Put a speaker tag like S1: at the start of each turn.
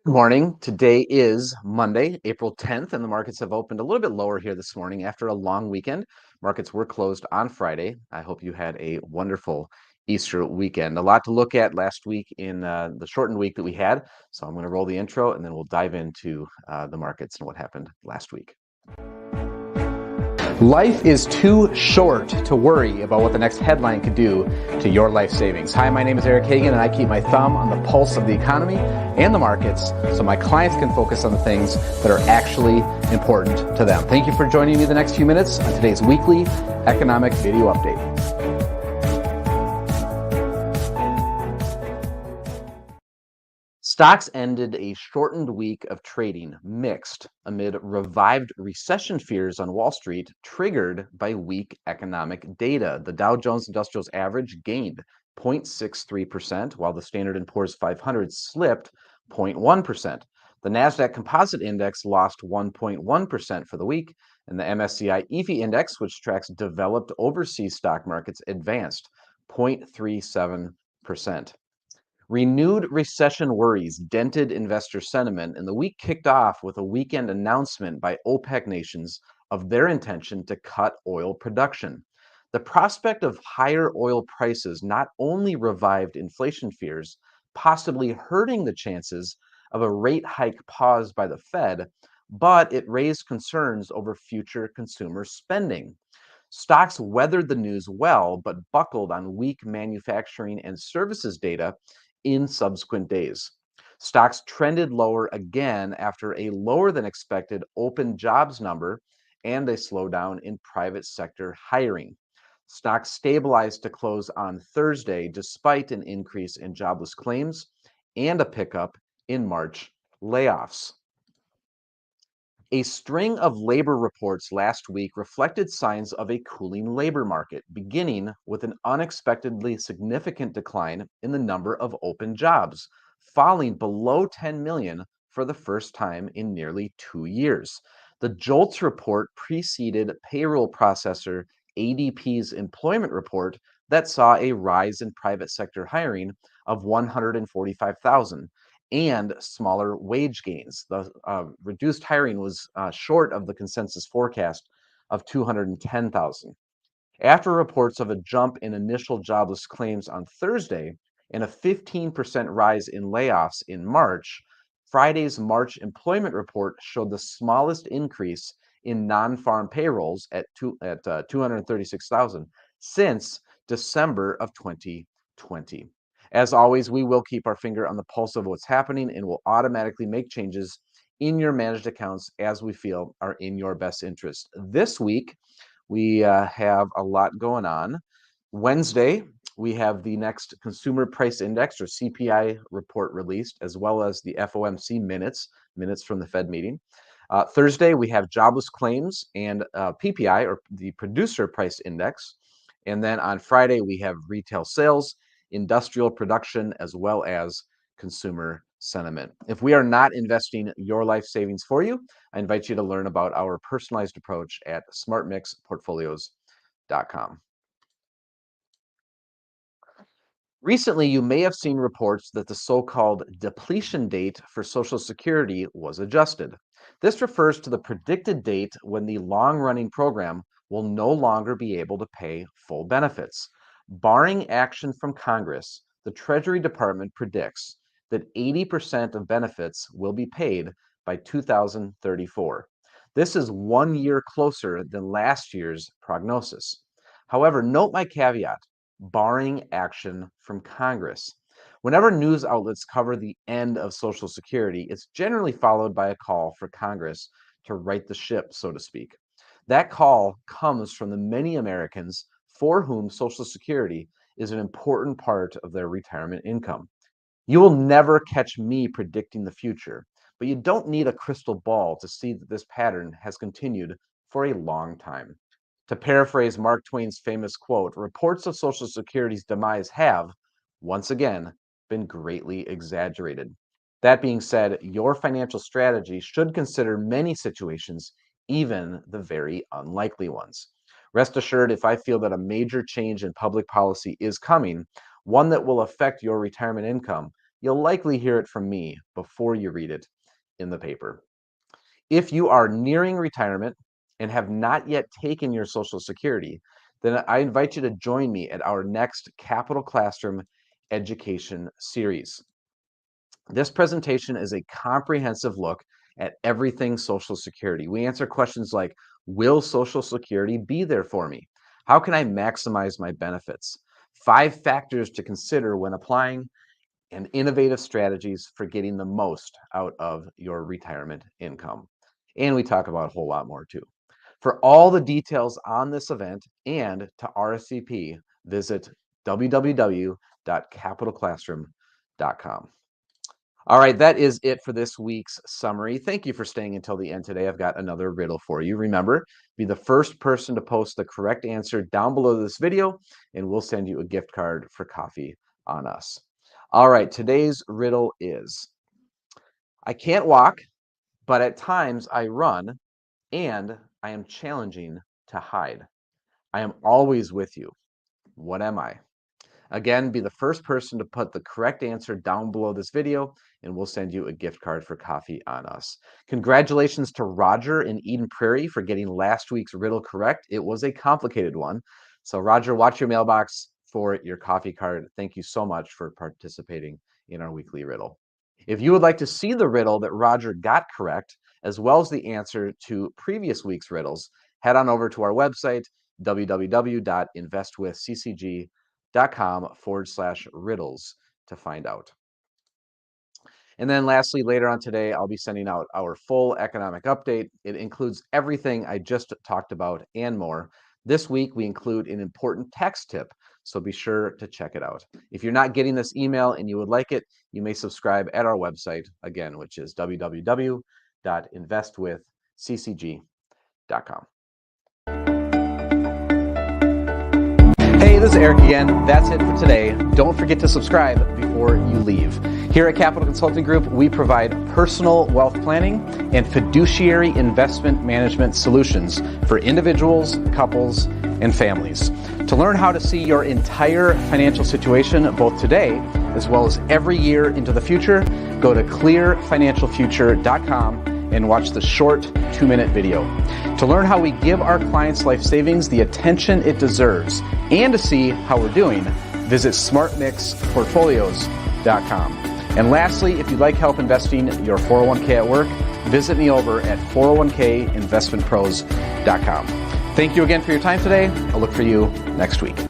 S1: Good morning. Today is Monday, April 10th, and the markets have opened a little bit lower here this morning after a long weekend. Markets were closed on Friday. I hope you had a wonderful Easter weekend. A lot to look at last week in the shortened week that we had. So I'm going to roll the intro and then we'll dive into the markets and what happened last week. Life is too short to worry about what the next headline could do to your life savings. Hi, my name is Eric Hagan, and I keep my thumb on the pulse of the economy and the markets so my clients can focus on the things that are actually important to them. Thank you for joining me the next few minutes on today's weekly economic video update. Stocks ended a shortened week of trading mixed amid revived recession fears on Wall Street, triggered by weak economic data. The Dow Jones Industrials Average gained 0.63%, while the Standard & Poor's 500 slipped 0.1%. The Nasdaq Composite Index lost 1.1% for the week, and the MSCI EAFE Index, which tracks developed overseas stock markets, advanced 0.37%. Renewed recession worries dented investor sentiment, and the week kicked off with a weekend announcement by OPEC nations of their intention to cut oil production. The prospect of higher oil prices not only revived inflation fears, possibly hurting the chances of a rate hike paused by the Fed, but it raised concerns over future consumer spending. Stocks weathered the news well, but buckled on weak manufacturing and services data in subsequent days. Stocks trended lower again after a lower than expected open jobs number and a slowdown in private sector hiring. Stocks stabilized to close on Thursday despite an increase in jobless claims and a pickup in March layoffs. A string of labor reports last week reflected signs of a cooling labor market, beginning with an unexpectedly significant decline in the number of open jobs, falling below 10 million for the first time in nearly 2 years. The JOLTS report preceded payroll processor ADP's employment report that saw a rise in private sector hiring of 145,000 and smaller wage gains. The reduced hiring was short of the consensus forecast of 210,000. After reports of a jump in initial jobless claims on Thursday and a 15% rise in layoffs in March, Friday's March employment report showed the smallest increase in non-farm payrolls at 236,000 since December of 2020. As always, we will keep our finger on the pulse of what's happening and will automatically make changes in your managed accounts as we feel are in your best interest. This week, we have a lot going on. Wednesday, we have the next Consumer Price Index, or CPI, report released, as well as the FOMC minutes from the Fed meeting. Thursday, we have jobless claims and PPI, or the Producer Price Index. And then on Friday, we have retail sales, industrial production, as well as consumer sentiment. If we are not investing your life savings for you, I invite you to learn about our personalized approach at smartmixportfolios.com. Recently, you may have seen reports that the so-called depletion date for Social Security was adjusted. This refers to the predicted date when the long-running program will no longer be able to pay full benefits. Barring action from Congress, the Treasury Department predicts that 80% of benefits will be paid by 2034. This is 1 year closer than last year's prognosis. However, note my caveat: barring action from Congress. Whenever news outlets cover the end of Social Security, it's generally followed by a call for Congress to right the ship, so to speak. That call comes from the many Americans for whom Social Security is an important part of their retirement income. You will never catch me predicting the future, but you don't need a crystal ball to see that this pattern has continued for a long time. To paraphrase Mark Twain's famous quote, reports of Social Security's demise have, once again, been greatly exaggerated. That being said, your financial strategy should consider many situations, even the very unlikely ones. Rest assured, if I feel that a major change in public policy is coming, one that will affect your retirement income, you'll likely hear it from me before you read it in the paper. If you are nearing retirement and have not yet taken your Social Security, then I invite you to join me at our next Capital Classroom education series. This presentation is a comprehensive look at everything Social Security. We answer questions like, will Social Security be there for me? How can I maximize my benefits? 5 factors to consider when applying, and innovative strategies for getting the most out of your retirement income. And we talk about a whole lot more too. For all the details on this event and to RSVP, visit www.capitalclassroom.com. All right, that is it for this week's summary. Thank you for staying until the end today. I've got another riddle for you. Remember, be the first person to post the correct answer down below this video, and we'll send you a gift card for coffee on us. All right, today's riddle is, I can't walk, but at times I run, and I am challenging to hide. I am always with you. What am I? Again, be the first person to put the correct answer down below this video, and we'll send you a gift card for coffee on us. Congratulations to Roger in Eden Prairie for getting last week's riddle correct. It was a complicated one. So Roger, watch your mailbox for your coffee card. Thank you so much for participating in our weekly riddle. If you would like to see the riddle that Roger got correct, as well as the answer to previous week's riddles, head on over to our website, www.investwithccg.com/riddles to find out. And then lastly, later on today, I'll be sending out our full economic update. It includes everything I just talked about and more. This week, we include an important tax tip, so be sure to check it out. If you're not getting this email and you would like it, you may subscribe at our website, again, which is www.investwithccg.com. Hey, this is Eric again. That's it for today. Don't forget to subscribe before you leave. Here at Capital Consulting Group, we provide personal wealth planning and fiduciary investment management solutions for individuals, couples, and families. To learn how to see your entire financial situation, both today as well as every year into the future, go to clearfinancialfuture.com and watch the short 2-minute video. To learn how we give our clients' life savings the attention it deserves and to see how we're doing, visit smartmixportfolios.com. And lastly, if you'd like help investing your 401k at work, visit me over at 401kinvestmentpros.com. Thank you again for your time today. I'll look for you next week.